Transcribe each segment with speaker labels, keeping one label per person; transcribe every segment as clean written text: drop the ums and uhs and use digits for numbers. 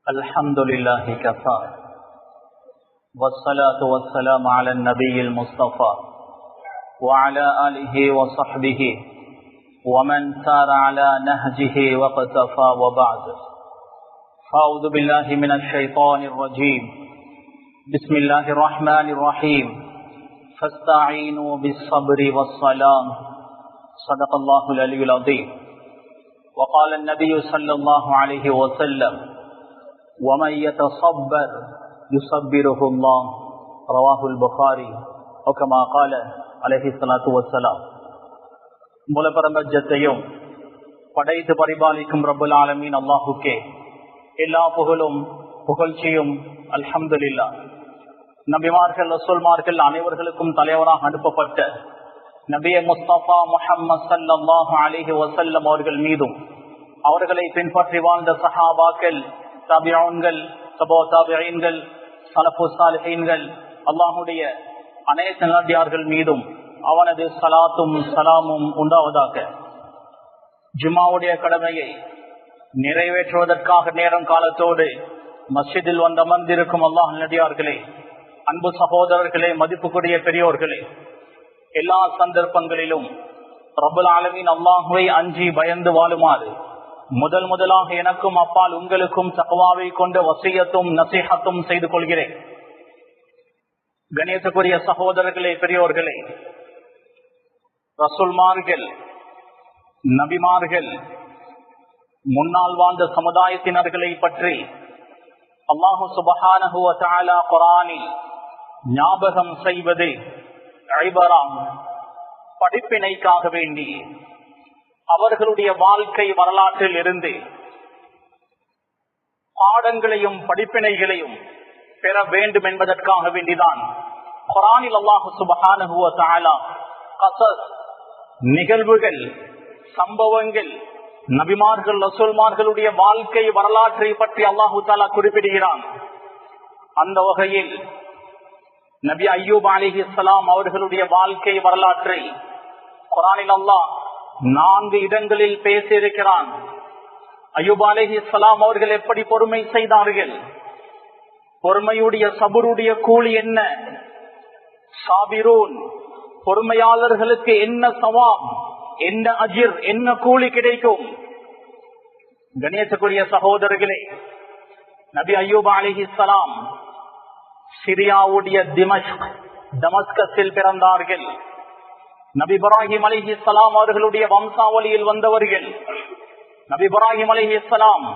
Speaker 1: الحمد لله كفى والصلاة والسلام على النبي المصطفى وعلى آله وصحبه ومن سار على نهجه واقتفى وبعد فأعوذ بالله من الشيطان الرجيم بسم الله الرحمن الرحيم فاستعينوا بالصبر والصلاة صدق الله العلي العظيم وقال النبي صلى الله عليه وسلم ومن يتصبر يصبره الله رواه البخاري أو كما قال عليه الصلاة والسلام. மூலபரம்பஜத்தையும் படைத்து பரிபாலிக்கும் ரப்பல் ஆலமீன் அல்லாஹுக்கே எல்லா புகழும் புகழ்ச்சியும் அல்ஹம்துலில்லாஹ். நபிமார்கள் ரசூல்மார்கள் அனைவர்களுக்கும் தலைவராக அனுப்பப்பட்ட நபியே முஸ்தபா முஹம்மது ஸல்லல்லாஹு அலைஹி வஸல்லம் அவர்கள் மீதும் அவர்களை பின்பற்றி வாழ்ந்த சஹாபாக்கள், தாபிஊன்கள், தபோ தாபிஈன்கள், ஸலஃபு ஸாலிஹீன்கள், அல்லாஹ்வுடைய அனைத்து நல்லடியார்கள் மீதும் அவனது ஸலாத்தும் ஸலாமும் உண்டாவதாக. ஜும்ஆவுடைய கடமையை நிறைவேற்றுவதற்காக நேரம் காலத்தோடு மஸ்ஜிதில் வந்து அமர்ந்திருக்கும் அல்லாஹ் நல்லடியார்களே, அன்பு சகோதரர்களே, மதிப்புக்குரிய பெரியோர்களே, எல்லா சந்தர்ப்பங்களிலும் ரப்பல் ஆலமீன் அல்லாஹ்வை அஞ்சி பயந்து வாழுமாறு முதலாக எனக்கும் அப்பால் உங்களுக்கும் தக்வாவை கொண்ட வசியத்தும் நசீஹத்தும் செய்து கொள்கிறேன். கணேசக்குரிய சகோதரர்களே, பெரியோர்களே, ரசூல்மார்கள், நபிமார்கள், முன்னால் வாழ்ந்த சமுதாயத்தினர்களை பற்றி அல்லாஹு சுப்ஹானஹு வ தஆலா குர்ஆனில் ஞாபகம் செய்வது இபராம், படிப்பினைக்காக வேண்டி அவர்களுடைய வாழ்க்கை வரலாற்றில் இருந்து பாடங்களையும் படிப்பினைகளையும் பெற வேண்டும் என்பதற்காக வேண்டிதான் குர்ஆனில் அல்லாஹ் சுப்ஹானஹு வ தஆலா கஸஸ், நிகழ்வுகள், சம்பவங்கள், நபிமார்கள் ரசூல்மார்களுடைய வாழ்க்கை வரலாற்றை பற்றி அல்லாஹு தஆலா குறிப்பிடுகிறான். அந்த வகையில் நபி அய்யூப் அலைஹிஸ்ஸலாம் அவர்களுடைய வாழ்க்கை வரலாற்றை குர்ஆனில் அல்லாஹ் 4 இடங்களில் பேசியிருக்கிறான். அய்யூப் அலைஹிஸ்ஸலாம் அவர்கள் எப்படி பொறுமை செய்தார்கள், பொறுமையுடைய சபருடைய கூலி என்ன, சாபிரூன் பொறுமையாளர்களுக்கு என்ன சவாப், என்ன அஜிர், என்ன கூலி கிடைக்கும். கணேசக்குரிய சகோதரர்களே, நபி அய்யூப் அலைஹிஸ்ஸலாம் சிரியாவுடைய தமஸ்கஸில் பிறந்தார்கள். நபி இப்ராஹிம் அலைஹிஸ்ஸலாம் அவர்களுடைய வம்சாவளியில் வந்தவர்கள். நபி இப்ராஹிம் அலைஹிஸ்ஸலாம்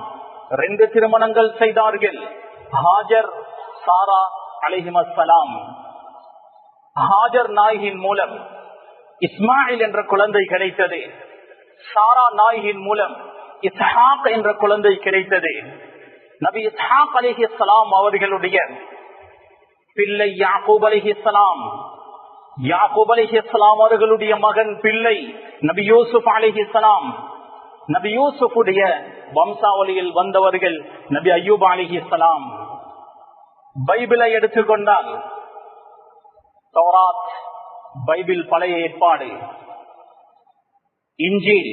Speaker 1: 2 திருமணங்கள் செய்தார்கள், ஹாஜர், சாரா அலைஹிஸ்ஸலாம். ஹாஜர் நாயகின் மூலம் இஸ்மாயில் என்ற குழந்தை கிடைத்தது. சாரா நாயகின் மூலம் இஸ்ஹாக் என்ற குழந்தை கிடைத்தது. நபி இஸ்ஹாக் அலைஹிஸ்ஸலாம் அவர்களுடைய பிள்ளை யாக்கூப் அலைஹிஸ்ஸலாம், யாக்கூப் அலைஹிஸ்ஸலாம் அவர்களுடைய மகன் பிள்ளை நபி யூசுப் அலைஹிஸ்ஸலாம். நபி யூசுஃபுடைய வம்சாவளியில் வந்தவர்கள் நபி அய்யூப் அலைஹிஸ்ஸலாம். பைபிளை எடுத்துக்கொண்டால் தௌராத், பைபிள் பழைய ஏற்பாடு, இன்ஜீல்,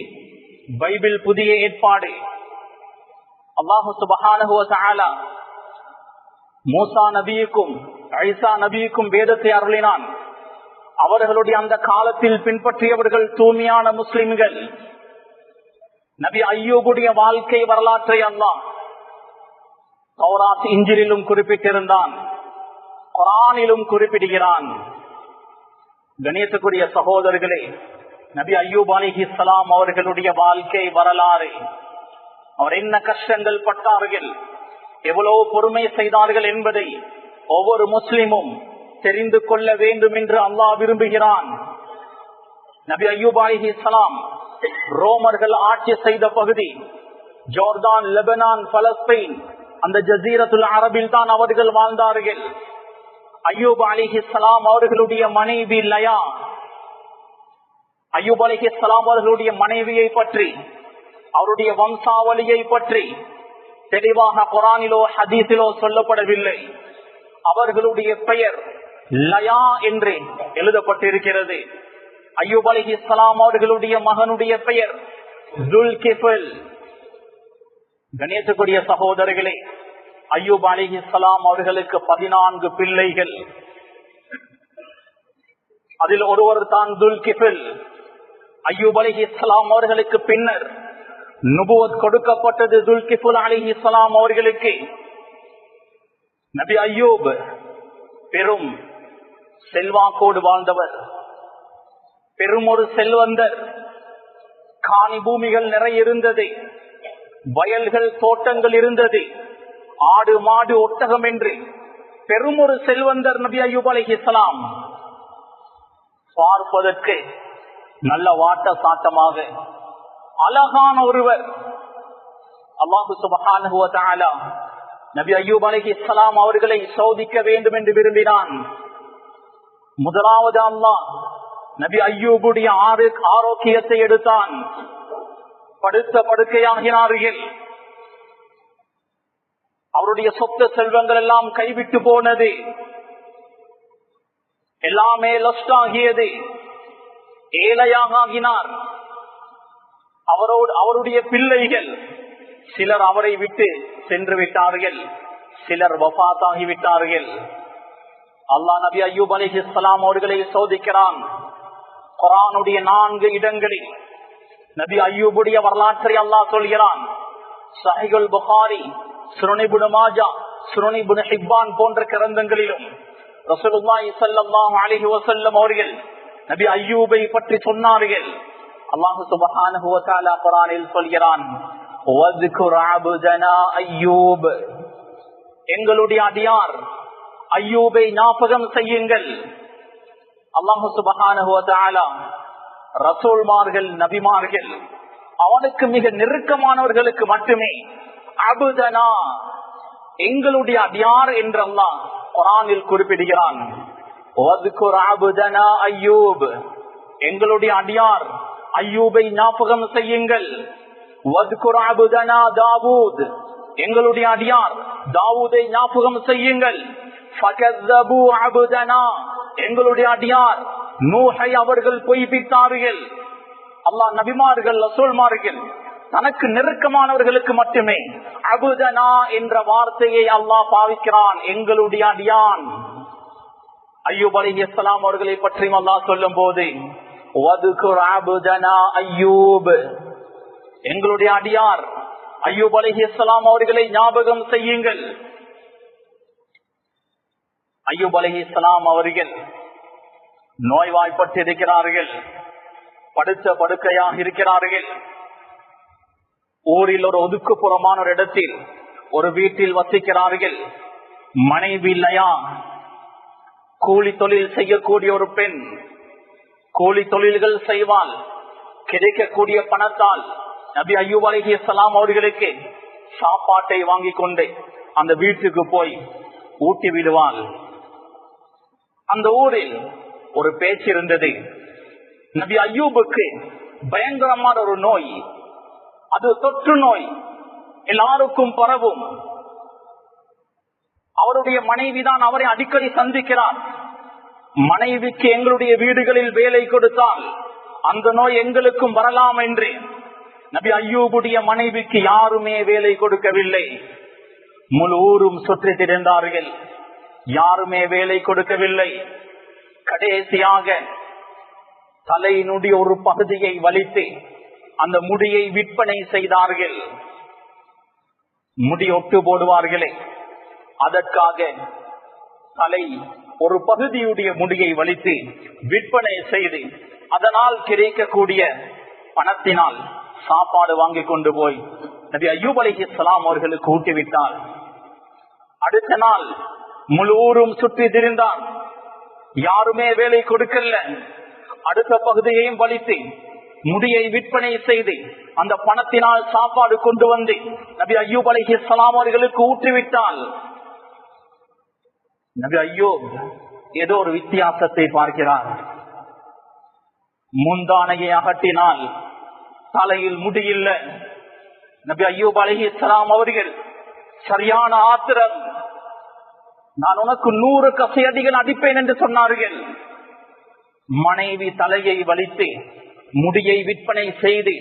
Speaker 1: பைபிள் புதிய ஏற்பாடு. அல்லாஹ் சுப்ஹானஹு வ தஆலா மூசா நபியுக்கும் ஈசா நபியுக்கும் வேதத்தை அருளினான். அவர்களுடைய அந்த காலத்தில் பின்பற்றியவர்கள் தூய்மையான முஸ்லிம்கள். நபி அய்யூபுடைய வாழ்க்கை வரலாற்றை அல்லாஹ் தௌராத், இன்ஜீலிலும் குறிப்பிட்டிருந்தான், குர்ஆனிலும் குறிப்பிடுகிறான். கணேசக்குரிய சகோதரர்களே, நபி அய்யூப் அலைஹிஸ்ஸலாம் அவர்களுடைய வாழ்க்கை வரலாறு, அவர் என்ன கஷ்டங்கள் பட்டார்கள், எவ்வளவு பொறுமை செய்தார்கள் என்பதை ஒவ்வொரு முஸ்லிமும் தெரிந்து கொள்ள வேண்டும் என்று அல்லாஹ் விரும்புகிறான். நபி அய்யூப் அலைஹிஸ்ஸலாம் ரோமர்கள் ஆட்சி செய்த பகுதி ஜோர்தான், லெபனான், பலஸ்தீன், அந்த ஜசீரத்துல் அரபில் தான் அவர்கள் வாழ்ந்தார்கள். அய்யூப் அலைஹிஸ்ஸலாம் அவர்களுடைய மனைவி லயா, அய்யூப் அலைஹிஸ்ஸலாம் அவர்களுடைய மனைவியை பற்றி, அவருடைய வம்சாவளியை பற்றி தெளிவாக குர்ஆனிலோ ஹதீஸிலோ சொல்லப்படவில்லை. அவர்களுடைய பெயர் லயா என்று எழுதப்பட்டிருக்கிறது. அய்யூப் அலைஹிஸ்ஸலாம் அவர்களுடைய மகனுடைய பெயர் துல்கிஃபில். கணேசக்குரிய சகோதரர்களே, அய்யூப் அலைஹிஸ்ஸலாம் அவர்களுக்கு 14 பிள்ளைகள். அதில் ஒருவர் தான் துல்கிஃபில். அய்யூப் அலைஹிஸ்ஸலாம் அவர்களுக்கு பின்னர் நுபுவத் கொடுக்கப்பட்டது துல்கிஃபில் அலைஹிஸ்ஸலாம் அவர்களுக்கு. நபி அய்யூப் பெரும் செல்வாக்கோடு வாழ்ந்தவர், பெரும் ஒரு செல்வந்தர். காணி பூமிகள் நிறைய இருந்தது, வயல்கள் தோட்டங்கள் இருந்தது, ஆடு மாடு ஒட்டகம் என்று பெரும் ஒரு செல்வந்தர் நபி அய்யூப் அலைஹிஸ்ஸலாம். பார்ப்பதற்கு நல்ல வாட்ட சாட்டமாக அழகான ஒருவர். அல்லாஹு சுப்ஹானஹு வ தஆலா நபி அய்யூப் அலைஹிஸ்ஸலாம் அவர்களை சோதிக்க வேண்டும் என்று விரும்பினான். முதலாவது அல்லாஹ் நபி அய்யூபுடைய ஆரோக்கியத்தை எடுத்தான். படுத்த படுக்கையாகினார்கள். அவருடைய சொத்து செல்வங்கள் எல்லாம் கைவிட்டு போனது, எல்லாமே லொஸ்ட் ஆகியது. ஏழையாக ஆகினார். அவருடைய பிள்ளைகள் சிலர் அவரை விட்டு சென்று விட்டார்கள், சிலர் வஃபாத் ஆகிவிட்டார்கள். அல்லாஹ் நபி அய்யூப் அலைஹிஸ்ஸலாம் அவர்களை சோதிக்கிறான். குர்ஆனுடைய 4 இடங்களில் நபி அய்யூபுடைய வரலாற்றை அல்லாஹ் சொல்கிறான். ஸஹீஹுல் புகாரி, சுனன் இப்னு மாஜா, சுனன் இப்னு ஹிப்பான் போன்ற கிரந்தங்களிலும் ரசூலுல்லாஹி ஸல்லல்லாஹு அலைஹி வஸல்லம் அவர்கள் நபி அய்யூபை பற்றி சொன்னார்கள். அல்லாஹ் சுப்ஹானஹு வ தஆலா குர்ஆனில் சொல்கிறான், வஸ்குர் அப்தனா அய்யூப், எங்களுடைய அடியார் அய்யூபை ஞாபகம் செய்யுங்கள். அல்லாஹ் சுப்ஹானஹு வ தஆலா ரசூல்மார்கள் நபிமார்கள் அவனுக்கு மிக நெருக்கமானவர்களுக்கு மட்டுமே அப்தனா, எங்களுடைய அடியார் என்று அல்லாஹ் குர்ஆனில் குறிப்பிடுகிறான். வஸ்குர் அப்தனா அய்யூப், எங்களுடைய அடியார் அய்யூபை ஞாபகம் செய்யுங்கள். வஸ்குர் அப்தனா தாவூத், எங்களுடைய அடியார் தாவூதை ஞாபகம் செய்யுங்கள். ஃபகஸ்ஸபு அப்தனா, எங்களுடைய அடியார் நூஹை அவர்கள் பொய்ப்பித்தார்கள். அல்லாஹ் நபிமார்கள் ரசூல்மார்கள் தனக்கு நெருக்கமானவர்களுக்கு மட்டுமே அபுதனா என்ற வார்த்தையை அல்லாஹ் பாவிக்கிறான். எங்களுடைய அடியான். அய்யூப் அலைஹிஸ்ஸலாம் அவர்களை பற்றியும் அல்லாஹ் சொல்லும் போது வதுகுர் அபுதனா அய்யூப், எங்களுடைய அடியார் அய்யூப் அலைஹிஸ்ஸலாம் அவர்களை ஞாபகம் செய்யுங்கள். அய்யூப் அலைஹிஸ்ஸலாம் அவர்கள் நோய்வாய்ப்பட்டு இருக்கிறார்கள், படுத்த படுக்கையாக இருக்கிறார்கள். ஊரில் ஒரு ஒதுக்குப்புறமான ஒரு இடத்தில் ஒரு வீட்டில் வசிக்கிறார்கள். மனைவி இல்லையா, கூலி தொழில் செய்யக்கூடிய ஒரு பெண் கூலி தொழில்கள் செய்வாள். கிடைக்கக்கூடிய பணத்தால் நபி அய்யூப் அலைஹிஸ்ஸலாம் அவர்களுக்கு சாப்பாட்டை வாங்கி கொண்டு அந்த வீட்டுக்கு போய் ஊட்டி விடுவாள். அந்த ஊரில் ஒரு பேச்சு இருந்தது. நபி அய்யூபுக்கு பயங்கரமான ஒரு நோய், அது தொற்று நோய், எல்லாருக்கும் பரவும். அவருடைய மனைவிதான் அவரை அடிக்கடி சந்திக்கிறார். மனைவிக்கு எங்களுடைய வீடுகளில் வேலை கொடுத்தால் அந்த நோய் எங்களுக்கும் வரலாம் என்று நபி அய்யூபுடைய மனைவிக்கு யாருமே வேலை கொடுக்கவில்லை. முழு ஊரும் சுற்றி திரிந்தார்கள், யாருமே வேலை கொடுக்கவில்லை. கடைசியாக தலையினுடைய ஒரு பகுதியை வலித்து அந்த முடியை விற்பனை செய்தார்கள். முடி ஒட்டு போடுவார்களே, அதற்காக தலை ஒரு பகுதியுடைய முடியை வலித்து விற்பனை செய்து அதனால் கிடைக்கக்கூடிய பணத்தினால் சாப்பாடு வாங்கி கொண்டு போய் நபி அய்யூப் அலைஹிஸ்ஸலாம் அவர்களுக்கு ஊட்டிவிட்டார். அடுத்த நாள் முழு ஊரும் சுற்றி திரிந்தார், யாருமே வேலை கொடுக்கல. அடுத்த பகுதியையும் வலித்து முடியை விற்பனை செய்து அந்த பணத்தினால் சாப்பாடு கொண்டு வந்து நபி அய்யூப் அலைஹிஸ்ஸலாம் அவர்களுக்கு ஊற்றிவிட்டால் நபி அய்யூப் ஏதோ ஒரு வித்தியாசத்தை பார்க்கிறார். முந்தானையை அகட்டினால் தலையில் முடியில்ல. நபி அய்யூப் அலைஹிஸ்ஸலாம் அவர்கள் சரியான ஆத்திரம், நான் உனக்கு 100 கசையடிகள் அடிப்பேன் என்று சொன்னார்கள். மனைவி தலையை வலித்து முடியை விற்பனை செய்து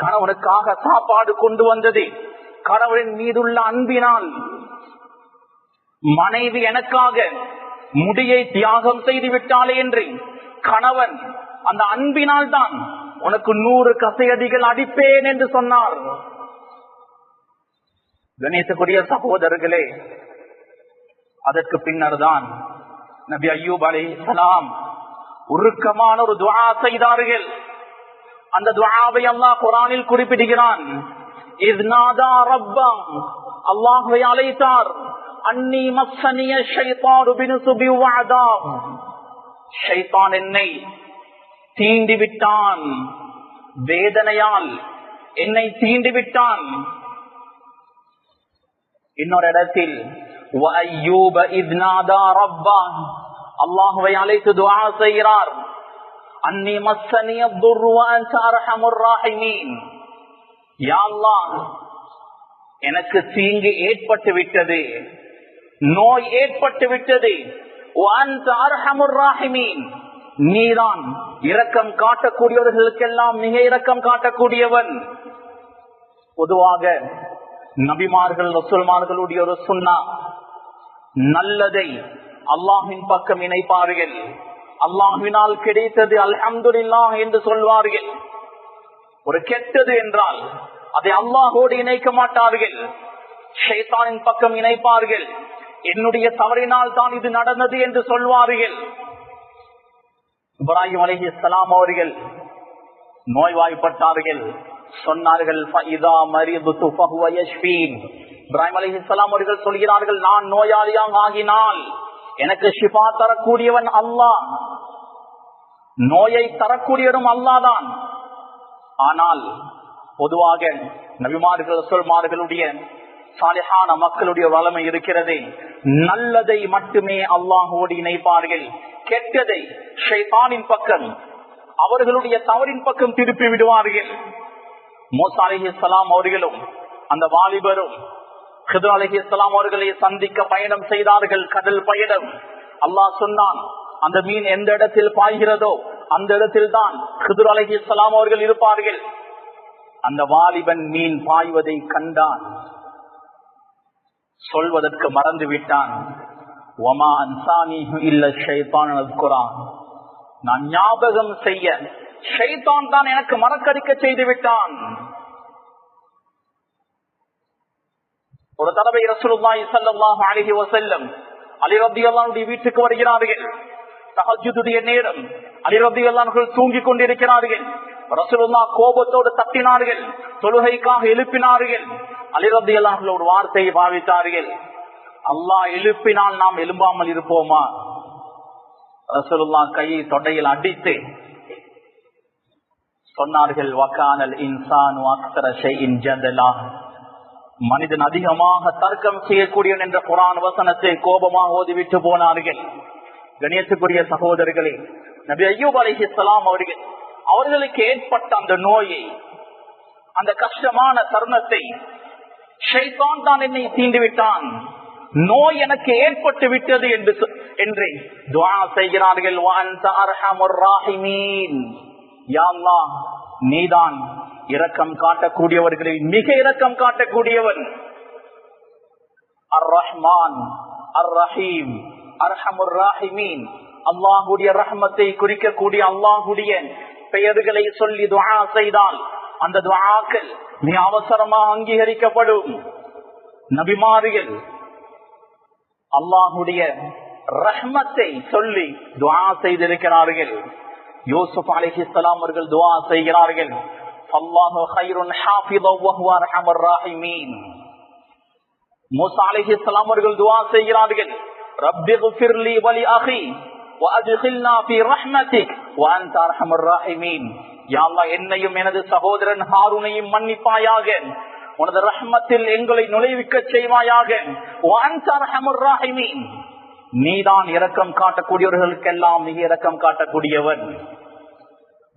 Speaker 1: கணவனுக்காக சாப்பாடு கொண்டு வந்தது கணவரின் மீதுள்ள அன்பினால் மனைவி எனக்காக முடியை தியாகம் செய்து விட்டாளே என்று கணவன் அந்த அன்பினால் தான் உனக்கு 100 கசையடிகள் அடிப்பேன் என்று சொன்னார். கணேசக்குரிய சகோதரர்களே, அதற்கு பின்னர் தான் நபி அய்யூப் அலைஹிஸ்ஸலாம் உருக்கமான ஒரு துஆ செய்தார்கள். அந்த துஆவை அல்லாஹ் குர்ஆனில் குறிப்பிடுகிறான். இஸ் நாதா ரப்பா, அல்லாஹ்வை அழைத்தார். அன்னி மஸ்ஸனிய ஷைத்தானு பினுசுபி வஅதாப், ஷைத்தான் என்னை தீண்டி விட்டான், வேதனையால் என்னை தீண்டி விட்டான். இன்னொரு இடத்தில் வஅய்யூப இஸ் நாதா ரப்பா, அல்லாஹ்வை அழைத்து துஆ செய்கிறார். அன்னி மஸ்ஸனிய துர்ரு வ அன்த அர்ஹமுர் ராஹிமீன், யா அல்லாஹ் எனக்கு தீங்கு ஏற்பட்டு விட்டது, நோய் ஏற்பட்டு விட்டது. வ அன்த அர்ஹமுர் ராஹிமீன், நீதான் இரக்கம் காட்டக்கூடியவர்களுக்கெல்லாம் மிக இரக்கம் காட்டக்கூடியவன். பொதுவாக நபிமார்கள் ரசூல்மார்களுடைய ஒரு சுன்னா, நல்லதை அல்லாஹ்வின் பக்கம் இணைப்பார்கள். அல்லாஹ்வினால் கிடைத்தது அல்ஹம்துலில்லாஹ் என்று சொல்வார்கள். ஒரு கெட்டது என்றால் அதை அல்லாஹோடு இணைக்க மாட்டார்கள், ஷைத்தானின் பக்கம் இணைப்பார்கள். என்னுடைய தவறினால் தான் இது நடந்தது என்று சொல்வார்கள். இப்ராஹிம் அலைஹிஸ்ஸலாம் அவர்கள் நோய்வாய்ப்பட்டார்கள். சொன்னார்கள் ஃபஇதா மரிதுது ஃபஹுவ யஷ்ஃபீன். இப்ராஹிம் அலைஹிஸ்ஸலாம் அவர்கள் சொல்கிறார்கள், நான் நோயாளியாக ஆகினால் எனக்கு ஷிஃபா தரக்கூடியவன் அல்லாஹ், நோயை தரக்கூடியவரும் அல்லாஹ் தான். ஆனால் பொதுவாக நபிமார்கள் ரசூல்மார்களுடைய சாலிஹான மக்களுடைய வளமை இருக்கிறது, நல்லதை மட்டுமே அல்லாஹோடு இணைப்பார்கள், கெட்டதை ஷைத்தானின் பக்கம் அவர்களுடைய தவறின் பக்கம் திருப்பி விடுவார்கள். மூசா அலைஹிஸ்ஸலாம் அவர்களும் அந்த வாலிபரும் கிதுர் அலைஹிஸ்ஸலாம் அவர்களை சந்திக்க பயணம் செய்தார்கள், கடல் பயணம். அல்லாஹ் சொன்னான், அந்த மீன் எந்த இடத்தில் பாய்கிறதோ அந்த இடத்தில் தான் கிதுர் அலைஹிஸ்ஸலாம் அவர்கள் இருப்பார்கள். அந்த வாலிபன் மீன் பாய்வதை கண்டான், சொல்வதற்கு மறந்து விட்டான். வமா அன்சானிஹு இல்ல ஷைத்தான் அஸ்குரான், நான் ஞாபகம் செய்ய ஷைத்தான் தான் எனக்கு மறக்கடிக்க செய்து விட்டான். ஒரு தடவை ரசூலுல்லாஹி ஸல்லல்லாஹு அலைஹி வஸல்லம் அலி ரலியல்லாஹு அன்ஹு வீட்டுக்கு வருகிறார்கள். தஹஜ்ஜுதுடைய நேரம், அலி ரலியல்லாஹு அன்ஹு தூங்கிக் கொண்டிருக்கிறார்கள். ரசூலுல்லாஹ் கோபத்தோடு தட்டினார்கள், தொழுகைக்காக எழுப்பினார்கள். அலி ரலியல்லாஹு அன்ஹு ஒரு வார்த்தையை பாவித்தார்கள், அல்லாஹ் எழுப்பினால் நாம் எழும்பாமல் இருப்போமா? ரசூலுல்லாஹ் கையை தொடையில் அடித்து சொன்னார்கள், வகானல் இன்சானு அக்ஸர ஷைஇன் ஜதலா, மனிதன் அதிகமாக தர்க்கம் செய்யக்கூடியவன் என்ற குர்ஆன் வசனத்தை கோபமாக ஓதிவிட்டு போனார்கள். கணியத்துக்குரிய சகோதரர்களே, நபி அய்யூப் அலைஹிஸ்ஸலாம் அவர்களுக்கு ஏற்பட்ட அந்த நோயை, அந்த கஷ்டமான தருணத்தை, ஷைத்தான் தான் என்னை தீண்டி விட்டான், நோய் எனக்கு ஏற்பட்டு விட்டது என்று துஆ செய்கிறார்கள். வ அன்த அர்ஹமுர் ராஹிமீன், யா அல்லாஹ் நீதான் இரக்கம் காட்டக்கூடியவர்களில் மிக இரக்கம் காட்டக்கூடியவன். அர் ரஹ்மான் அர் ரஹீம் அர்ஹமுர் ராஹிமீன், அல்லாஹ்வுடைய ரஹ்மத்தை குறிக்கக்கூடிய அல்லாஹ்வுடைய பெயர்களை சொல்லி துஆ செய்தால் அந்த துஆக்கள் மிக அவசரமாக அங்கீகரிக்கப்படும். நபிமார்கள் அல்லாஹ்வுடைய ரஹ்மத்தை சொல்லி துஆ செய்திருக்கிறார்கள். யூசுப் அலைஹிஸ்ஸலாம் அவர்கள் துஆ செய்கிறார்கள், அல்லாஹு கைருன் ஹாஃபிதன் வ ஹுவ அர்ஹமுர் ராஹிமீன். மூசா அலைஹிஸ்ஸலாம் அவர்கள் துஆ செய்கிறார்கள், ரப்பிக்ஃபிர்லி வ லி அஹி வ அத்கில்னா ஃபீ ரஹ்மதிக் வ அன்த அர்ஹமுர் ராஹிமீன். யா அல்லாஹ் என்னையும் எனது சகோதரன் ஹாரூனையும் மன்னிப்பாயாக, உனது ரஹ்மத்தில் எங்களை நுழைவிக்க செய்வாயாக. வ அன்த அர்ஹமுர் ராஹிமீன், நீதான் இரக்கம் காட்டக்கூடியவர்களுக்கெல்லாம் மிக இரக்கம் காட்டக்கூடியவன்.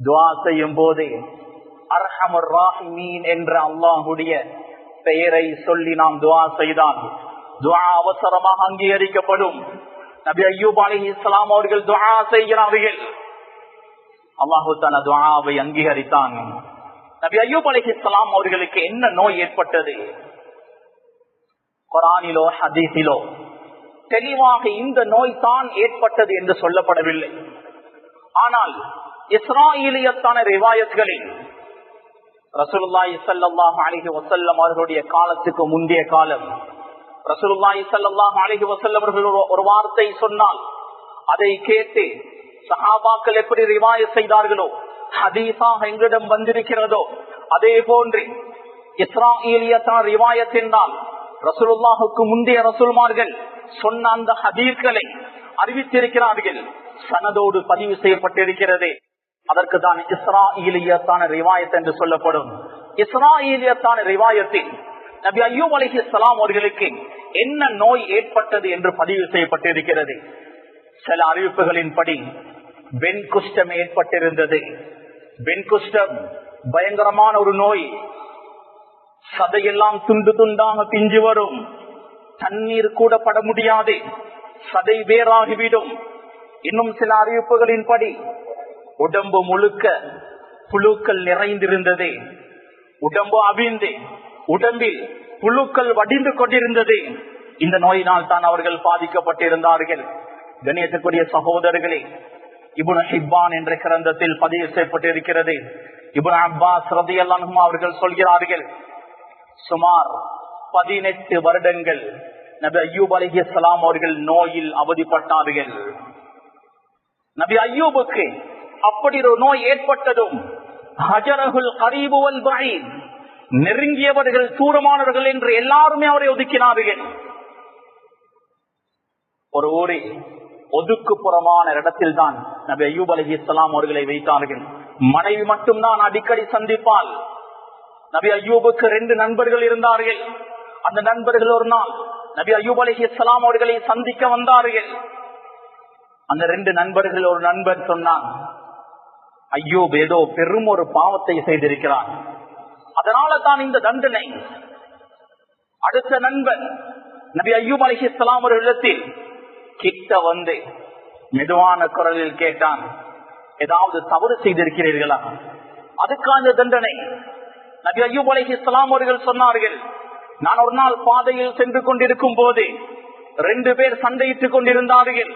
Speaker 1: துஆ செய்யும் போது அர்ஹமுர் ராஹிமீன் என்ற அல்லாஹ்வுடைய பெயரை சொல்லி நாம் துஆ செய்தால் துஆ அவசரமாக அங்கீகரிக்கப்படும். நபி அய்யூப் அலைஹிஸ்ஸலாம் அவர்கள் துஆ செய்கிறார்கள், அல்லாஹு தஆலா துஆவை அங்கீகரித்தான். நபி அய்யூப் அலைஹிஸ்ஸலாம் அவர்களுக்கு என்ன நோய் ஏற்பட்டது? குர்ஆனிலோ ஹதீஸிலோ தெளிவாக இந்த நோய் தான் ஏற்பட்டது என்று சொல்லப்படவில்லை. ஆனால் இஸ்ராயலியத்தான ரிவாயத்களில் ரசூலுல்லாஹி ஸல்லல்லாஹு அலைஹி வஸல்லம் அவர்களுடைய காலத்துக்கு முந்தைய காலம், ரசூலுல்லாஹி ஸல்லல்லாஹு அலைஹி வஸல்லம் அவர்கள் ஒரு வார்த்தை சொன்னால் அதை கேட்டு சஹாபாக்கள் எப்படி ரிவாயத் செய்தார்களோ, ஹதீஸாக எங்களிடம் வந்திருக்கிறதோ, அதே போன்று இஸ்ராயலியத்தான ரிவாயத் என்றால் ரசூலுல்லாஹுக்கு முந்தைய ரசூல்மார்கள் சொன்ன அந்த ஹதீஸ்களை அறிவித்திருக்கிறார்கள், சனதோடு பதிவு செய்யப்பட்டிருக்கிறது. அதற்கு தான் இஸ்ராயலியத்தான ரிவாயத் என்று சொல்லப்படும். இஸ்ராயலியத்தான ரிவாயத்தில் நபி அய்யூப் அலைஹிஸ்ஸலாம் அவர்களுக்கு என்ன நோய் ஏற்பட்டது என்று பதிவு செய்யப்பட்டிருக்கிறது. சில அறிவிப்புகளின்படி வெண்குஷ்டம் ஏற்பட்டிருந்தது. வெண்குஷ்டம் பயங்கரமான ஒரு நோய். சதையெல்லாம் துண்டு துண்டாக பிஞ்சு வரும். தண்ணீர் கூட பட முடியாது. சதை வேறாகிவிடும். இன்னும் சில அறிவிப்புகளின்படி உடம்பு முழுக்க புழுக்கள் நிறைந்திருந்தது. உடம்பு அவிழ்ந்து உடம்பில் புழுக்கள் வடிந்து கொண்டிருந்தது. இந்த நோயினால் தான் அவர்கள் பாதிக்கப்பட்டிருந்தார்கள். கண்ணியத்துக்குரிய சகோதரர்களே, இப்னு ஹிப்பான் என்ற கிரந்தத்தில் பதிவு செய்யப்பட்டிருக்கிறது. இப்னு அப்பாஸ் ரலியல்லாஹு அன்ஹு அவர்கள் சொல்கிறார்கள், சுமார் 18 வருடங்கள் நபி அய்யூப் அலைஹிஸ்ஸலாம் அவர்கள் நோயில் அவதிப்பட்டார்கள். நபி அய்யூபுக்கு அப்படி ஒரு நோய் ஏற்பட்டதும் ஹஜரஹுல் கரீபு வல் பஈத், நெருங்கியவர்கள் தூரமானவர்கள் என்று எல்லாருமே அவரை ஒதுக்கினார்கள். ஒரு ஊரில் ஒதுக்குப்புறமான இடத்தில் தான் நபி அய்யூப் அலைஹிஸ்ஸலாம் அவர்களை வைத்தார்கள். மனைவி மட்டும்தான் அடிக்கடி சந்திப்பால். நபி அய்யூபுக்கு 2 நண்பர்கள் இருந்தார்கள். அந்த நண்பர்கள் ஒரு நாள் நபி அய்யூப் அலைஹிஸ்ஸலாம் அவர்களை சந்திக்க வந்தார்கள். அந்த 2 நண்பர்கள், ஒரு நண்பர் சொன்னான், அய்யூப் ஏதோ பெரும் ஒரு பாவத்தை செய்திருக்கிறார், அதனால தான் இந்த தண்டனை. அடுத்த நண்பன் நபி அய்யூப் அலைஹிஸ்ஸலாம் அவர்களிடத்தில் கிட்ட வந்து மெதுவான குரலில் கேட்டான், ஏதாவது தவறு செய்திருக்கிறீர்களா, அதுக்கான தண்டனை. நபி அய்யூப் அலைஹிஸ்ஸலாம் அவர்கள் சொன்னார்கள், நான் ஒரு நாள் பாதையில் சென்று கொண்டிருக்கும் போது 2 பேர் சண்டையிட்டுக் கொண்டிருந்தார்கள்.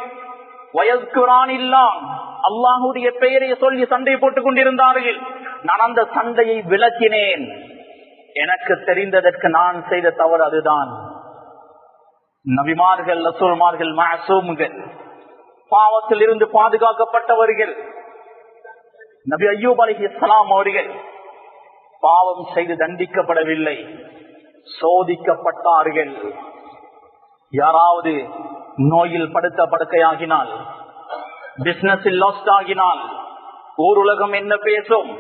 Speaker 1: வயஸ்குரானில்லாம் அல்லாஹுடைய பெயரை சொல்லி சண்டை போட்டுக் கொண்டிருந்தார்கள். நான் அந்த சண்டையை விளக்கினேன். எனக்கு தெரிந்ததற்கு நான் செய்த தவறு அதுதான். நபிமார்கள், ரசூல்மார்கள், மஅசூம்கள், பாவத்தில் இருந்து பாதுகாக்கப்பட்டவர்கள். நபி அய்யூப் அலைஹிஸ்ஸலாம் அவர்கள் பாவம் செய்து தண்டிக்கப்படவில்லை, சோதிக்கப்பட்டார்கள். யாராவது நோயில் படுத்த படுக்கையாகினால், பிசினஸில் லாஸ்ட் ஆகினால் ஊர் உலகம் என்ன பேசும்?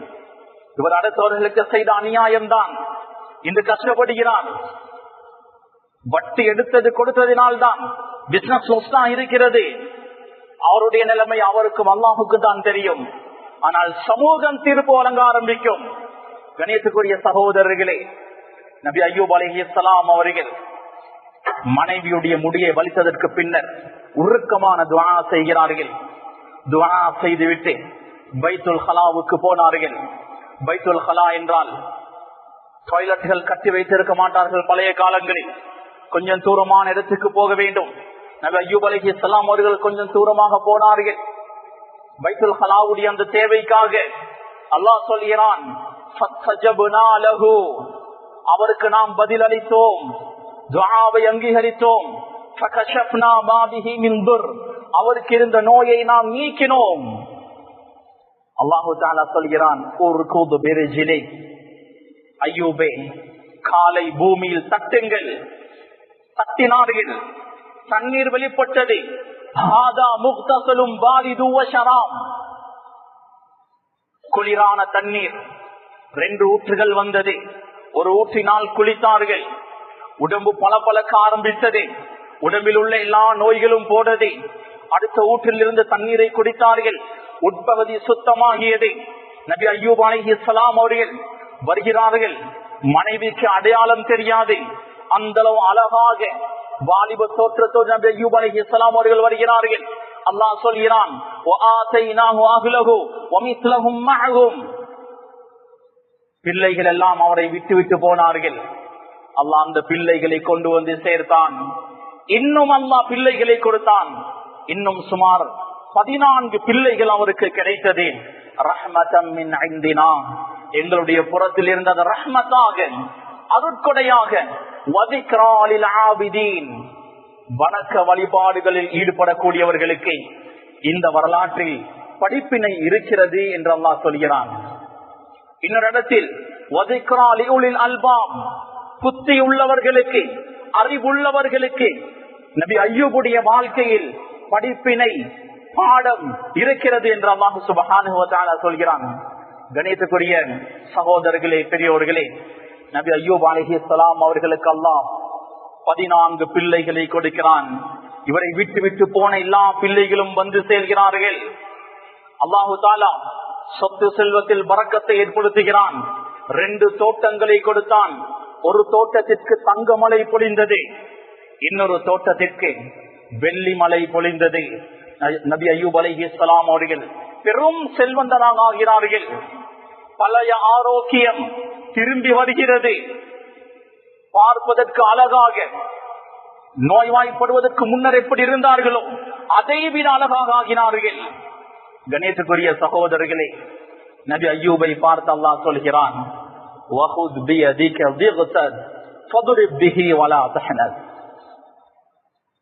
Speaker 1: இவர் அடுத்தவர்களுக்கு செய்த அநியாயம்தான் இன்று கஷ்டப்படுகிறார். வட்டி எடுத்தது கொடுத்ததினால்தான் பிசினஸ் லாஸ்ட் இருக்கிறது. அவருடைய நிலைமை அவருக்கும் அல்லாஹுக்கு தான் தெரியும். ஆனால் சமூகம் தீர்ப்பு வழங்க ஆரம்பிக்கும். கணியத்துக்குரிய சகோதரர்களே, நபி அய்யூப் அலைஹிஸ்ஸலாம் அவர்கள் மனைவியுடைய முடியை வலித்ததற்கு பின்னர் உருக்கமான துஆ செய்கிறார்கள். துஆ செய்துவிட்டு பைத்துல் ஹலாவுக்கு போனார்கள். பைத்துல் ஹலா என்றால் டாய்லெட்டுகள் கட்டி வைத்திருக்க மாட்டார்கள். பழைய காலங்களில் கொஞ்சம் தூரமான இடத்துக்கு போக வேண்டும். நபி அய்யூப் அலைஹிஸ்ஸலாம் அவர்கள் கொஞ்சம் தூரமாக போனார்கள். பைத்துல் ஹலாவுடைய அந்த தேவைக்காக அல்லாஹ் சொல்கிறான், ஃபஸ்தஜப்னா லஹு, அவருக்கு நாம் பதில் அளித்தோம், துஆவை அங்கீகரித்தோம். ஃபகஷஃப்னா மா பிஹி மின் துர், அவருக்கு இருந்த நோயை நாம் நீக்கினோம். அல்லாஹ் தஆலா சொல்கிறான், உர்குது பிரிஜிலி, அய்யூபே காலை பூமியில் தட்டுங்கள். தட்டினார்கள், தண்ணீர் வெளிப்பட்டது. ஹாதா முக்தஸலும் பாரிது வ ஷராப், குளிரான தண்ணீர். 2 ஊற்றுகள் வந்தது. ஒரு ஊற்றினால் குளித்தார்கள். உடம்பு பளபளக்க ஆரம்பித்தது. உடம்பில் உள்ள எல்லா நோய்களும் போனது. அடுத்த ஊற்றில் இருந்து தண்ணீரை குடித்தார்கள். உட்பகுதி சுத்தமாகியது. நபி அய்யூப் அலைஹிஸ்ஸலாம் அவர்கள் வருகிறார்கள். மனைவிக்கு அடையாளம் தெரியாது. அந்த அளவு அழகாக வாலிப தோற்றத்தோடு நபி அய்யூப் அலைஹிஸ்ஸலாம் அவர்கள் வருகிறார்கள். அல்லாஹ் சொல்கிறான், பிள்ளைகள் எல்லாம் அவரை விட்டு விட்டு போனார்கள். அல்லாஹ் அந்த பிள்ளைகளை கொண்டு வந்து சேர்த்தான். இன்னும் அல்லாஹ் பிள்ளைகளை கொடுத்தான். இன்னும் சுமார் 14 பிள்ளைகள் அவருக்கு கிடைத்தது. ரஹ்மத்தம் மின் இந்தினா, எங்களுடைய புறத்தில் இருந்தது ரஹ்மத்தாக, அருட்கொடையாக. வதிக்ரா லில் ஆபிதீன், வணக்க வழிபாடுகளில் ஈடுபடக்கூடியவர்களுக்கு இந்த வரலாற்றில் படிப்பினை இருக்கிறது என்று அல்லாஹ் சொல்கிறான். இன்னொரு இடத்தில் வதிக்ரா லிஉலில் அல்பாப், புத்தி உள்ளவர்களுக்கு, அறிவுள்ளவர்களுக்கு நபி அய்யூபுடைய வாழ்க்கையில் படிப்பினை பாடம் இருக்கிறது என்று அல்லாஹ் சுப்ஹானஹு வ தஆலா சொல்கிறான். கணியத்துக்குரிய சகோதரர்களே, பெரியோர்களே, நபி அய்யூப் அலைஹிஸ்ஸலாம் அவர்களுக்கு அல்லாஹ் 14 பிள்ளைகளை கொடுக்கிறான். இவரை விட்டு விட்டு போன எல்லா பிள்ளைகளும் வந்து சேர்கிறார்கள். அல்லாஹு தஆலா சொத்து செல்வத்தில் பரக்கத்தை ஏற்படுத்துகிறான். 2 தோட்டங்களை கொடுத்தான். ஒரு தோட்டத்திற்கு தங்கமலை பொழிந்தது, இன்னொரு தோட்டத்திற்கு வெள்ளி மலை பொழிந்தது. நபி அய்யூப் அலைஹிஸ்ஸலாம் அவர்கள் பெரும் செல்வந்தராக ஆகிறார்கள். பழைய ஆரோக்கியம் திரும்பி வருகிறது. பார்ப்பதற்கு அழகாக, நோய்வாய்ப்படுவதற்கு முன்னர் எப்படி இருந்தார்களோ அதை விட அழகாக ஆகினார்கள். கணேசக்குரிய சகோதரர்களே, நபி அய்யூபை பார்த்து அல்லாஹ் சொல்கிறான்,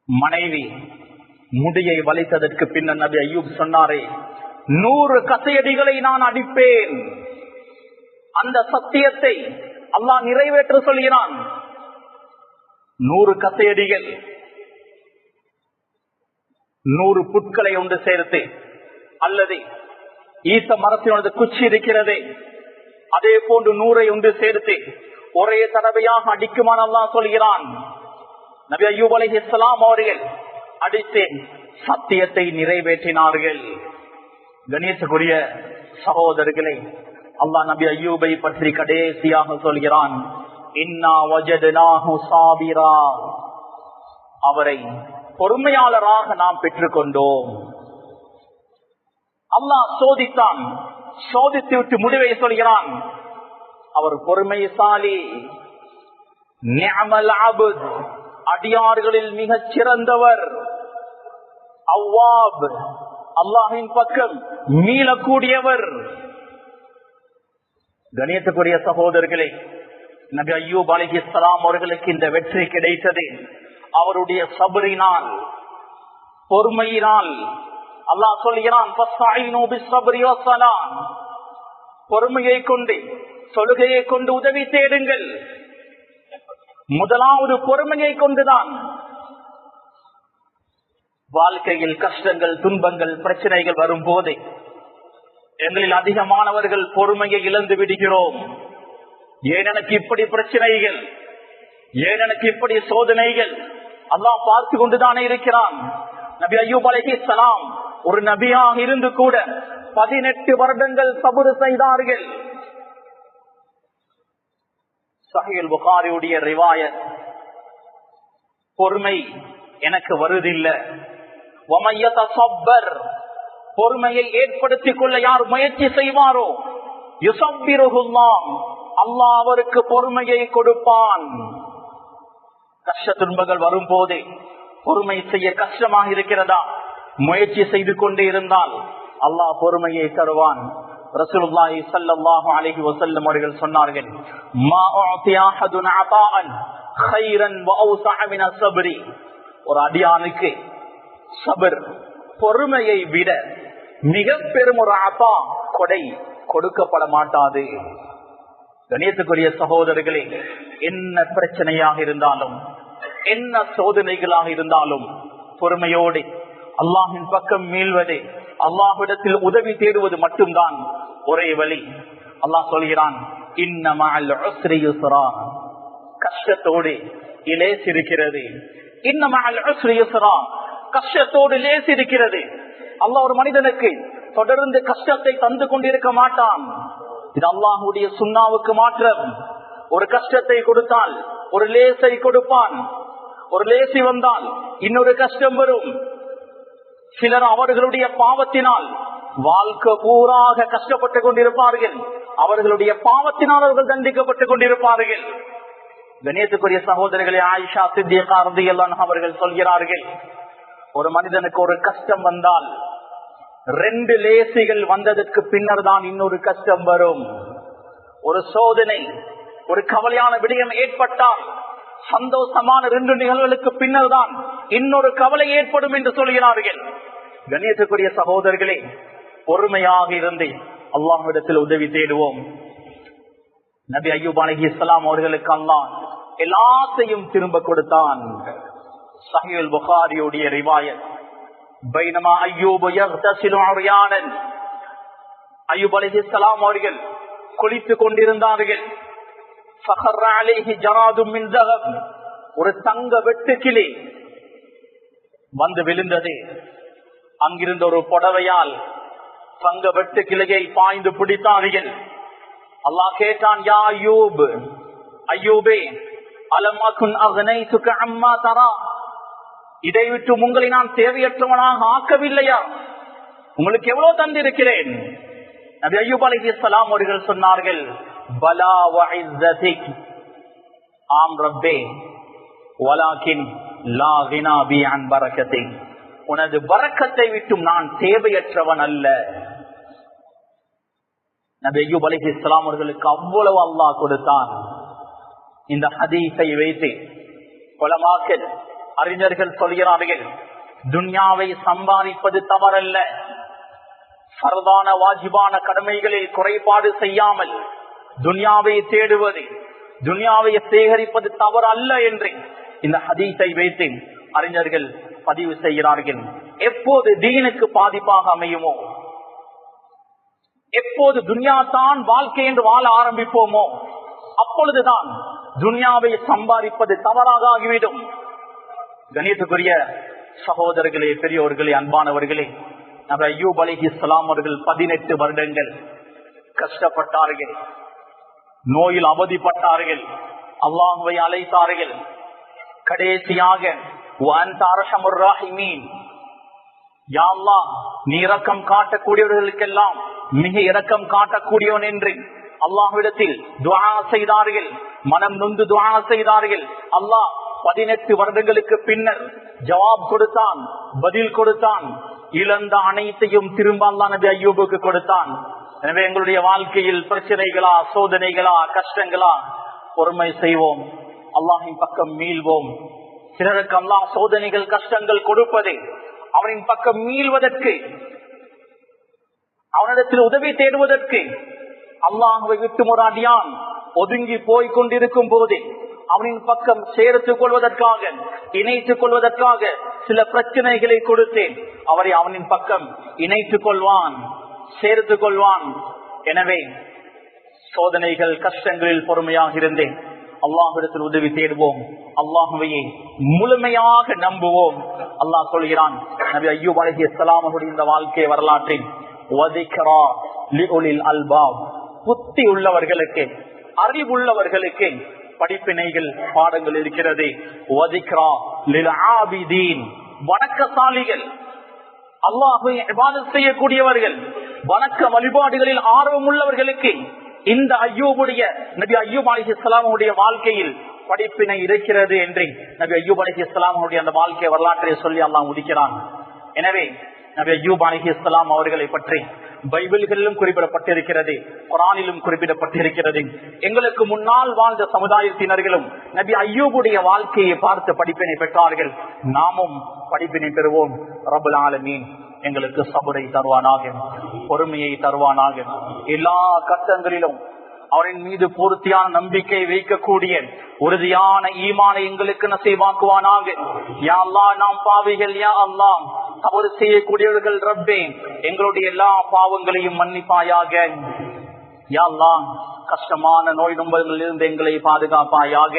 Speaker 1: மனைவி முடியை வளைத்ததற்கு பின்னர் நபி அய்யூப் சொன்னாரே, 100 கசையடிகளை நான் அடிப்பேன். அந்த சத்தியத்தை அல்லாஹ் நிறைவேற்ற சொல்கிறான். 100 கசையடிகள், 100 புட்களை ஒன்று சேர்த்து, அல்லது ஈச மரத்தினோட குச்சி இருக்கிறது, அதே போன்று 100 ஒன்று சேர்த்து ஒரே தடவையாக அடிக்குமான் அல்லாஹ் சொல்கிறான். நபி அய்யூப் அலைஹிஸ்ஸலாம் அவர்கள் அடித்து சத்தியத்தை நிறைவேற்றினார்கள். கணேசக்குரிய சகோதரர்களே, அல்லாஹ் நபி அய்யூபை பற்றி கடைசியாக சொல்கிறான், இன்னா வஜத்னாஹு சாபிரா, அவரை பொறுமையாளராக நாம் பெற்றுக்கொண்டோம். அல்லாஹ் சோதித்தான், சோதித்து விட்டு முடிவை சொல்கிறான், அவர் பொறுமைசாலி. நிஅமல் அப்த், அடியார்களில் மிகச் சிறந்தவர். அவ்வாப், அல்லாஹ்வின் பக்கம் மீளக்கூடியவர். கணியத்துக்குரிய சகோதரர்களே, நபி அய்யூப் அலைஹிஸ்ஸலாம் அவர்களுக்கு இந்த வெற்றி கிடைத்தது அவருடைய சபரினால், பொறுமையினால். அல்லாஹ் சொல்கிறான், பொறுமையை கொண்டு, தொழுகையை கொண்டு உதவி தேடுங்கள். முதலாவது பொறுமையை கொண்டுதான். வாழ்க்கையில் கஷ்டங்கள், துன்பங்கள், பிரச்சனைகள் வரும் போது எங்களில் அதிகமானவர்கள் பொறுமையை இழந்து விடுகிறோம். ஏன் எனக்கு இப்படி பிரச்சனைகள், ஏன் எனக்கு இப்படி சோதனைகள்? அல்லாஹ் பார்த்து கொண்டுதானே இருக்கிறான். நபி அய்யூப் அலைஹிஸ்ஸலாம் ஒரு நபியாக இருந்து கூட 18 வருடங்கள் சபுர் செய்தார்கள். சஹீஹ் புகாரியுடைய ரிவாயத், பொறுமை எனக்கு வருதில்லை. பொறுமையை ஏற்படுத்திக் கொள்ள யார் முயற்சி செய்வாரோ யுஸப்பிருஹுல்லாஹ், அல்லாஹ் அவருக்கு பொறுமையை கொடுப்பான். கஷ்ட துன்பங்கள் வரும் போதே பொறுமை செய்ய கஷ்டமாக இருக்கிறதா, முயற்சி செய்து கொண்டே இருந்தால் அல்லாஹ் பொறுமையை தருவான். ரசூலுல்லாஹி ஸல்லல்லாஹு அலைஹி வஸல்லம் அவர்கள் சொன்னார்கள், மா உஅதிய அஹதுன் அதாஅன் கைரன் வ அவ்ஸஅ மின ஸப்ரி, ஒரு அடியானுக்கு சபர், பொறுமையை விட மிக பெரும் ஒரு அதா, கொடை கொடுக்கப்பட மாட்டாது. கணியத்துக்குரிய சகோதரர்களே, என்ன பிரச்சனையாக இருந்தாலும், என்ன சோதனைகளாக இருந்தாலும் பொறுமையோடு அல்லாஹின் பக்கம் மீள்வது, அல்லாஹ்விடத்தில் உதவி தேடுவது மட்டும்தான் ஒரே வழி. அல்லாஹ் சொல்கிறான், இன்ன மஅல் உஸ்ரி யுஸ்ரா, கஷ்டத்தோடு லேஸ் இருக்கிறது. இன்ன மஅல் உஸ்ரி யுஸ்ரா, கஷ்டத்தோடு லேஸ் இருக்கிறது. அல்லாஹ் ஒரு மனிதனுக்கு தொடர்ந்து கஷ்டத்தை தந்து கொண்டிருக்க மாட்டான். இது அல்லாஹ்வுடைய சுன்னாவுக்கு மாற்றம். ஒரு கஷ்டத்தை கொடுத்தால் ஒரு லேசை கொடுப்பான். ஒரு லேசி வந்தால் இன்னொரு கஷ்டம் வரும். சிலர் அவர்களுடைய பாவத்தினால் வாழ்க்கை பூராக கஷ்டப்பட்டுக் கொண்டிருப்பார்கள். அவர்களுடைய பாவத்தினால் அவர்கள் தண்டிக்கப்பட்டுக் கொண்டிருப்பார்கள். கணேசக்குரிய சகோதரர்களே, ஆயிஷா சித்திகா ரலியல்லாஹு அன்ஹா அவர்கள் சொல்கிறார்கள், ஒரு மனிதனுக்கு ஒரு கஷ்டம் வந்தால் 2 லேசிகள் வந்ததற்கு பின்னர் தான் இன்னொரு கஷ்டம் வரும். ஒரு சோதனை, ஒரு கவலையான விடயம் ஏற்பட்டால் சந்தோஷமான 2 நிகழ்வுகளுக்கு பின்னர் தான் இன்னொரு கவலை ஏற்படும் என்று சொல்கிறார்கள். கணேசக்குரிய சகோதரர்களே, பொறுமையாக இருந்து அல்லாஹ்விடத்தில் உதவி தேடுவோம். நபி அய்யூப் அலைஹிஸ்ஸலாம் அவர்களுக்கு அல்லாஹ் எல்லாத்தையும் திரும்ப கொடுத்தான். சஹீஹுல் புகாரியுடைய ரிவாயத், பைனமா அய்யூப் யக்தஸிலு உர்யானன், அய்யூப் அலைஹிஸ்ஸலாம் அவர்கள் குளித்துக் கொண்டிருந்தார்கள். ஃபഖர்ர அலைஹி ஜராதும் மின் ஸஹப், ஒரு தங்க வெட்டுக்கிளி வந்து விழுந்தது. அங்கிருந்த ஒரு புடவையால் தங்க வெட்டுக்கிளையை பாய்ந்து பிடித்தார்கள். அல்லாஹ் கேட்டான், யா அய்யூப், அய்யூபே, அலம் அகுன் அக்னைதுக அம்மா தரா, இதை விட்டு உங்களை நான் தேவையற்றவனாக ஆக்கவில்லையா? உங்களுக்கு எவ்வளவு தந்திருக்கிறேன்? நபி அய்யூப் அலைஹிஸ்ஸலாம் அவர்கள் சொன்னார்கள், பலா வ இஸ்ஸதிக், ஆம் ரப்பே, வலாகின் லா கினா பி அன் பரக்கத்திக், உனது பரக்கத்தை விட்டும் நான் தேவையற்றவன் அல்ல. நபி அய்யூப் அலைஹிஸ்ஸலாம் அவர்களுக்கு அவ்வளவு அல்லாஹ் கொடுத்தான். இந்த ஹதீஸை வைத்து உலமாக்கள், அறிஞர்கள் சொல்கிறார்கள், துன்யாவை சம்பாதிப்பது தவறல்ல, ஃபர்தான வாஜிபான கடமைகளில் குறைபாடு செய்யாமல் துன்யாவை தேடுவது, துன்யாவை சேகரிப்பது தவறு அல்ல என்று இந்த ஹதீஸை வைத்து அறிஞர்கள் பதிவு செய்கிறார்கள். எப்போது தீனுக்கு பாதிப்பாக அமையுமோ, எப்போது துன்யா தான் வாழ்க்கை என்று வாழ ஆரம்பிப்போமோ, அப்பொழுதுதான் துன்யாவை சம்பாதிப்பது தவறாக ஆகிவிடும். கணியத்துக்குரிய சகோதரர்களே, பெரியோர்களே, அன்பானவர்களே, நபி அய்யூப் அலைஹிஸ்ஸலாம் அவர்கள் 18 வருடங்கள் கஷ்டப்பட்டார்கள், நோயில் அவதிப்பட்டார்கள், அல்லாஹ்வை அழைத்தார்கள். கடைசியாக வஅன்த அர்ஹமுர் ராஹிமீன், யா அல்லாஹ், நீ இரக்கம் காட்டக்கூடியவர்களுக்கெல்லாம் மிக இரக்கம் காட்டக்கூடியவன் என்று அல்லாஹ்விடத்தில் துஆ செய்தார்கள், மனம் நொந்து துஆ செய்தார்கள். அல்லாஹ் 18 வருடங்களுக்கு பின்னர் ஜவாப் கொடுத்தான், பதில் கொடுத்தான். இழந்த அனைத்தையும் திரும்ப அல்லாஹ் நபி அய்யூபுக்கு கொடுத்தான். எனவே எங்களுடைய வாழ்க்கையில் பிரச்சனைகளா, சோதனைகளா, கஷ்டங்களா, பொறுமை செய்வோம், அல்லாஹின் பக்கம் மீள்வோம். சிலருக்கு அல்லாஹ் சோதனைகள், கஷ்டங்கள் கொடுப்பதை அவனின் பக்கம் மீள்வதற்கு, அவனிடத்தில் உதவி தேடுவதற்கு, அல்லாஹ்வை விட்டு ஒரு அடியான் ஒதுங்கி போய் கொண்டிருக்கும் போது அவனின் பக்கம் சேர்த்துக் கொள்வதற்காக, இணைத்துக் கொள்வதற்காக சில பிரச்சனைகளை கொடுத்தேன். அவரை அவனின் பக்கம் இணைத்துக் கொள்வான், சேர்த்துக் கொள்வான். எனவே சோதனைகள், கஷ்டங்களில் பொறுமையாக இருந்தேன் அல்லாஹ்விடத்தில் உதவி தேடுவோம், அல்லாஹ்வையே முழுமையாக நம்புவோம். அல்லாஹ் சொல்கிறான், நபி அய்யூப் அலைஹிஸ்ஸலாம் அவருடைய இந்த வாழ்க்கை வரலாற்றில் வதிக்ரா லிஉலில் அல்பாப், புத்தி உள்ளவர்களுக்கு, அறிவுள்ளவர்களுக்கு படிப்பினைகள், பாடங்கள் இருக்கிறது. வதிக்ரா லில் ஆபிதீன், வணக்கசாலிகள், அல்லாஹ்வை இபாதத் செய்யக்கூடியவர்கள், வணக்க வழிபாடுகளில் ஆர்வம் உள்ளவர்களுக்கு இந்த அய்யூபுடைய, நபி அய்யூப் அலைஹிஸ்ஸலாம் வாழ்க்கையில் படிப்பினை இருக்கிறது என்று நபி அய்யூப் அலைஹிஸ்ஸலாம் அந்த வாழ்க்கை வரலாற்றை சொல்லி அல்லாஹ் முடிக்கிறான். எனவே நபி அய்யூப் அலைஹிஸ்ஸலாம் அவர்களை பற்றி பைபிள்களிலும் குறிப்பிடப்பட்டிருக்கிறது, குர்ஆனிலும் குறிப்பிடப்பட்டிருக்கிறது. எங்களுக்கு முன்னால் வாழ்ந்த சமுதாயத்தினர்களும் நபி அய்யூபுடைய வாழ்க்கையை பார்த்து படிப்பினை பெற்றார்கள். நாமும் படிப்பினை பெறுவோம். ரப்பல் ஆலமீன் எங்களுக்கு சபரை தருவானாக, பொறுமையை தருவானாக. எல்லா கட்டங்களிலும் அவரின் மீது பூர்த்தியான நம்பிக்கை வைக்கக்கூடிய உறுதியான ஈமானை எங்களுக்கு நசீபாக்குவானாக. யா அல்லாஹ், நாம் பாவிகள், யா அல்லாஹ், தவறு செய்யக்கூடியவர்கள் ரப்பே, எங்களுடைய எல்லா பாவங்களையும் மன்னிப்பாயாக. யா அல்லாஹ், கஷ்டமான நோய் நொம்பல்களில் இருந்து எங்களை பாதுகாப்பாயாக.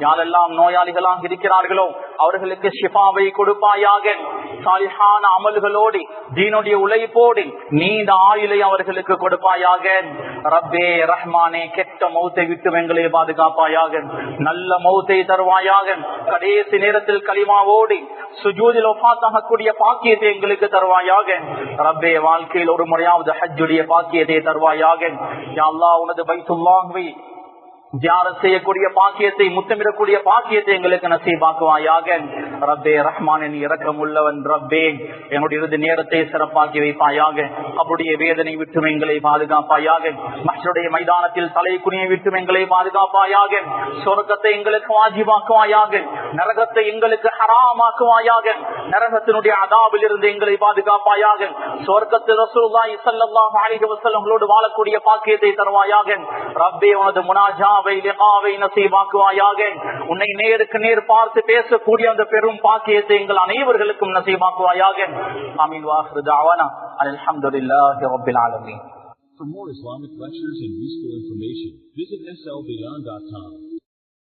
Speaker 1: யாரெல்லாம் நோயாளிகளாக இருக்கிறார்களோ அவர்களுக்கு ஷிஃபாவை கொடுப்பாயாக. சாலிஹான அமல்களோடு, தீனுடைய உழைப்போடு நீண்ட ஆயுளை அவர்களுக்கு கொடுப்பாயாக. ரப்பே ரஹ்மானே, கெட்ட மௌத்தை விட்டு எங்களை பாதுகாப்பாயாக, நல்ல மௌத்தை தருவாயாக. கடைசி நேரத்தில் கலிமாவோடு சுஜூதில் ஒஃபாத்தாகக்கூடிய பாக்கியத்தை எங்களுக்கு தருவாயாக. ரப்பே, வாழ்க்கையில் ஒரு முறையாவது ஹஜ்ஜுடைய பாக்கியத்தை தருவாயாக. யா அல்லாஹ், உனது பைத்துல்லாஹ்வை ஜியாரத் செய்யக்கூடிய பாக்கியத்தை, முத்தமிடக்கூடிய பாக்கியத்தை எங்களுக்கு நசீபாக்குவாயாக. ரப்பே ரஹ்மானின் இரக்கம் உள்ளவன் ரப்பே, எங்களுடைய இறுதி நேரத்தை சிறப்பாக்கி வைப்பாயாக. அவருடைய வேதனை விட்டும் எங்களை பாதுகாப்பாயாக. மஹ்ஷருடைய மைதானத்தில் தலை குனியை விட்டும் எங்களை பாதுகாப்பாயாக. சொர்க்கத்தை எங்களுக்கு வாஜிபாக்குவாயாக. நரகத்தை எங்களுக்கு ஹராமாக்குவாயாக. நரகத்தினுடைய அதாபில் இருந்து எங்களை பாதுகாப்பாயாக. சொர்க்கத்தில் ரசூலுல்லாஹி ஸல்லல்லாஹு அலைஹி வஸல்லம் வாழக்கூடிய பாக்கியத்தை தருவாயாக. ரப்பே உனது முனாஜாவை லிகாவை நசீபாக்குவாயாக. உன்னை நேருக்கு நேர் பார்த்து பேசக்கூடிய அந்த பெரும் பாக்கியத்தை எங்கள் அனைவர்களுக்கும் நசீபாக்குவாயாக. ஆமீன். வாஹிரு தஅவானா அல்ஹம்துலில்லாஹி ரப்பில் ஆலமீன்.
Speaker 2: For more Islamic lectures and useful information, visit slbeyond.com.